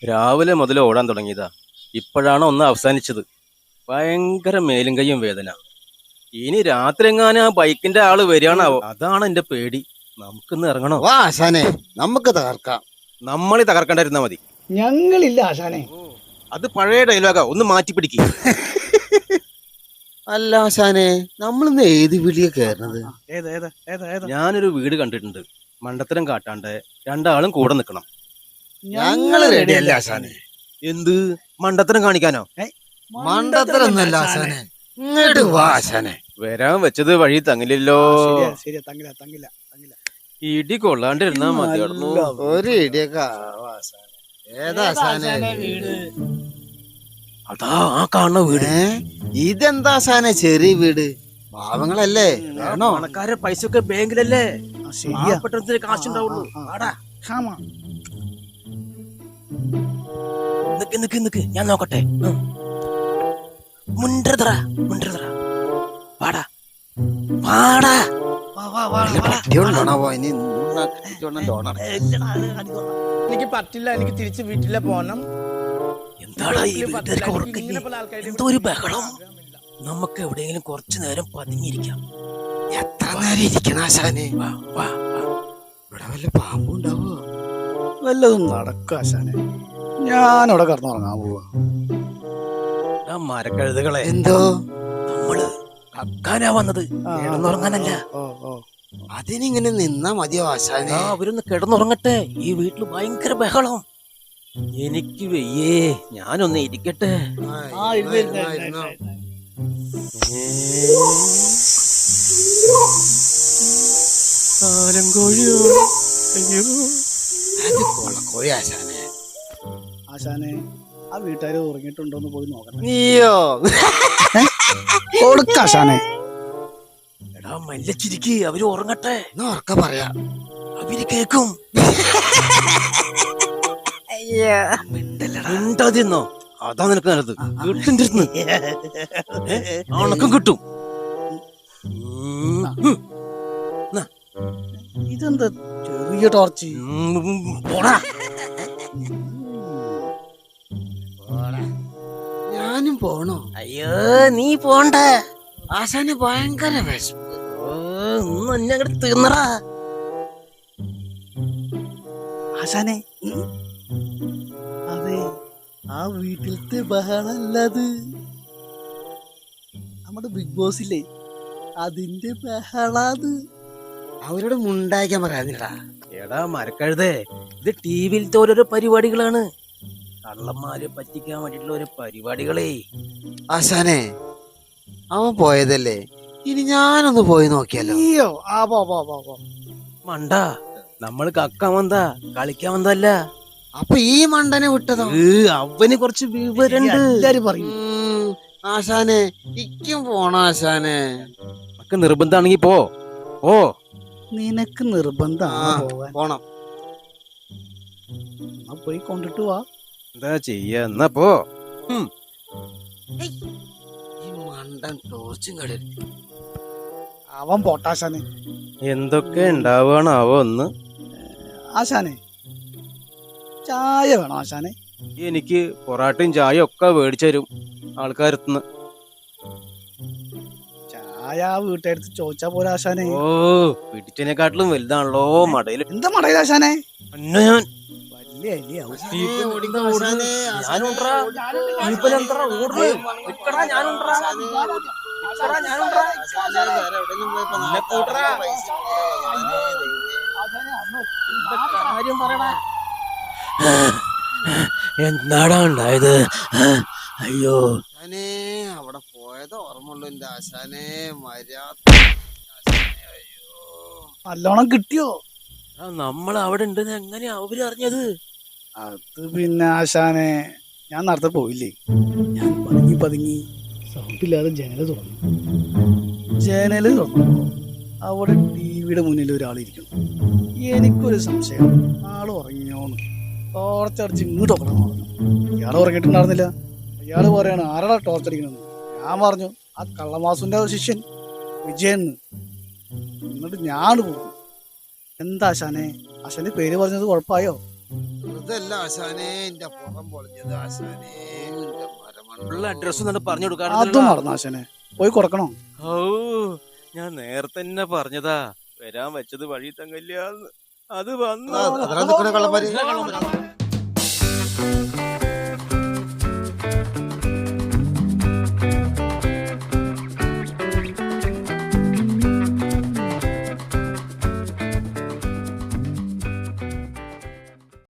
രാവിലെ മുതൽ ഓടാൻ തുടങ്ങിയതാ. ഇപ്പോഴാണ് ഒന്ന് അവസാനിച്ചത്. ഭയങ്കര മേലും കയ്യും വേദന. ഇനി രാത്രി എങ്ങാനും ആ ബൈക്കിന്റെ ആള് വരികയാണാവോ, അതാണ് എന്റെ പേടി. നമുക്കിന്ന് ഇറങ്ങണോ? വാ ആശാനെ, നമുക്ക് തകർക്കാം. നമ്മളീ തകർക്കണ്ടിരുന്നാ മതി. ഞങ്ങളില്ല ആശാനെ. അത് പഴയ ഡയലോഗാ, ഒന്ന് മാറ്റി പിടിക്കുക. അല്ല ആശാനെ, നമ്മളിന്ന് ഏത് വീട്ടിൽ കയറുന്നത്? ഞാനൊരു വീട് കണ്ടിട്ടുണ്ട്. മണ്ടത്തരം കാട്ടാണ്ട് രണ്ടാളും കൂടെ നിൽക്കണം. ഞങ്ങള് റെഡിയല്ല ആശാനെ. എന്ത് മണ്ടത്തരം കാണിക്കാനോ? മണ്ടത്തരൊന്നുമല്ല ആശാനെ, ഇങ്ങോട്ട് വാ ആശാനെ. വരാൻ വെച്ചത് വഴി തങ്ങില്ലല്ലോ. ശരിയാ, തങ്ങില്ല തങ്ങില്ല തങ്ങില്ല. ഇടി കൊള്ളാണ്ടിരുന്നാ മതിയായിരുന്നു. ഒരു ഇടിയൊക്കെ ആവാ ആശാനെ. ഏതാ ആശാനെ വീട്? അതാ ആ കാണുന്ന വീട്. ഇതെന്താ ആശാനെ ചെറിയ വീട്? പാവങ്ങളല്ലേ, വേണോ? പണക്കാരെ പൈസ ഒക്കെ ബാങ്കിലല്ലേ. ശരിയാ. കാശുണ്ടാവുള്ളൂ. നിക്ക് ഞാൻ നോക്കട്ടെ. മുണ്ടറ വാടാ വാടാ. എനിക്ക് പറ്റില്ല, എനിക്ക് തിരിച്ച് വീട്ടിലെ പോണം. എന്താടാ ഈ വീട്ടുകാർക്ക് ഉറക്കില്ലേ? എന്തോ ഒരു ബഹളം. നമുക്ക് എവിടെയെങ്കിലും കുറച്ചു നേരം പതുങ്ങിയിരിക്കാം. എത്ര നേരം ഇരിക്കണം ആശാനെ? വാ വാ വാ. ഇവിടെ വല്ല പാമ്പുണ്ടാവോ? വല്ലതും നടക്കും ആശാനെ. ഞാനവിടെ കിടന്നുറങ്ങാൻ പോവാ. ആ മരക്കഴുതുകളെ, എന്തോ നമ്മള് കക്കാനാ വന്നത്, കിടന്നുറങ്ങാനല്ല. അതിനിങ്ങനെ നിന്നാ മതിയോ ആശാനെ? അവരൊന്ന് കിടന്നുറങ്ങട്ടെ. ഈ വീട്ടില് ഭയങ്കര ബഹളം. എനിക്ക് വയ്യേ, ഞാനൊന്ന് ഇരിക്കട്ടെ. കാലം കോഴിയോ? അയ്യോ, അത് കൊളക്കോഴി ആശാനെ. ആശാനെ, ആ വീട്ടുകാര് ഉറങ്ങിയിട്ടുണ്ടോന്ന് പോയി നോക്കണം. നീയോ കൊടുക്ക ആശാനെ. എടാ മല്ലച്ചിരിക്ക്, അവര് ഉറങ്ങട്ടെ. എന്നാ ഉറക്ക പറയാ. അവര് കേക്കും. മിണ്ടാതിരുന്നോ, അതാ നിനക്ക് നല്ലത്. കിട്ടും, ഉണക്കം കിട്ടും. ഇതെന്താ ചെറിയ ടോർച്ച്? പോടാ. ഞാനും പോണോ? അയ്യോ, നീ പോണ്ട. ആശാന് ഭയങ്കര വിശപ്പ്. ഒന്നും എന്നെ അങ്ങോട്ട് തീർന്നടാ. ആശാനെ, അതെ, ആ വീട്ടിലത്തെ ബഹളല്ലത്. നമ്മുടെ ബിഗ് ബോസ് ഇല്ലേ, അതിന്റെ ബഹളാത്. അവരോട് മുണ്ടായിക്കാൻ പറയാനില്ലടാ. എടാ മരക്കഴുതേ, ഇത് ടിവിയിലത്തെ ഓരോരോ പരിപാടികളാണ്. കള്ളന്മാരെ പറ്റിക്കാൻ വേണ്ടിട്ടുള്ള ഓരോ പരിപാടികളേ. ആശാനെ, അവൻ പോയതല്ലേ, ഇനി ഞാനൊന്ന് പോയി നോക്കിയല്ലോ. അയ്യോ, ആ പോ. മണ്ട, നമ്മള് കക്കാൻ വന്നാ, കളിക്കാൻ വന്നല്ല. അപ്പൊ ഈ മണ്ടനെ വിട്ടതോ? അവന് കുറച്ച് വിവരണ്ട്. എല്ലാരും പറയും. ആശാനെ, ഇക്കും പോണ ആശാനെ. നമുക്ക് നിർബന്ധാണെങ്കി പോ. ഓ, നിനക്ക് നിർബന്ധമാണ് പോവാൻ. പോണം. എന്നാ പോയി കൊണ്ടിട്ട് വാ. എന്താ ചെയ്യാ, എന്നാ പോ. ഈ മണ്ടൻ ടോർച്ചും കടൽ. അവൻ പോട്ടാശാനെ. എന്തൊക്കെ ഉണ്ടാവുകയാണാവോ ഒന്ന്. ആശാനെ, ചായ വേണോ ആശാനെ? എനിക്ക് പൊറാട്ടയും ചായയും ഒക്കെ മേടിച്ചു തരും ആൾക്കാരെത്തുന്ന്. ചായ വീട്ടെടുത്ത് ചോദിച്ചാ പോലെ ആശാനെ. ഓ, പിടിച്ചതിനെക്കാട്ടിലും വലുതാണല്ലോ മടയില്. എന്താ മടയില ആശാനെ? അന്നെ ഞാൻ വലിയ അലിയാവും. എന്താടാ ഉണ്ടായത്? അയ്യോ, അവിടെ പോയത് ഓർമ്മയുള്ളൂ എന്റെ ആശാനെ. മര്യാദ നല്ലോണം കിട്ടിയോ? നമ്മൾ അവിടെ ഉണ്ടെന്ന് എങ്ങനെയാ അവര് അറിഞ്ഞത്? അത് പിന്നെ ആശാനെ, ഞാൻ നേരത്തെ പോയില്ലേ, ഞാൻ പതുങ്ങി സൗണ്ടില്ലാതെ ജനല് തുറന്നു. അവിടെ ടിവിയുടെ മുന്നിൽ ഒരാളിരിക്കണം. എനിക്കൊരു സംശയം, ആള് ഉറങ്ങിയോന്ന്. ടോർച്ചടിച്ച് ഇങ്ങോട്ട് നോക്കണം പറഞ്ഞു. ഇയാൾ ഉറങ്ങിയിട്ടുണ്ടായിരുന്നില്ല. അയാള് പറയാണ്, ആരാടാ ടോർച്ചടിക്കണമെന്ന്. ഞാൻ പറഞ്ഞു, ആ കള്ളമാസുന്റെ ശിഷ്യൻ വിജയൻ. എന്നിട്ട് ഞാൻ പോകും. എന്താ ആശാനെ, ആശാന്റെ പേര് പറഞ്ഞത് കുഴപ്പമായോ? അതല്ല ആശാനെ എന്റെ പുറം പൊളിഞ്ഞത് ആശാനെ എന്റെ ഉള്ള അഡ്രസ് പറഞ്ഞു അതും കൊടുക്കാറുണ്ടല്ലോ. മറന്നു ആശാനെ. പോയി കൊടുക്കണോ? ഓ, ഞാൻ നേരത്തെ തന്നെ പറഞ്ഞതാ വരാൻ വെച്ചത് വഴി തങ്ങല്ലാന്ന്. അത് വന്നു. അതിനാ നിക്കണ കള്ളന്മാര്.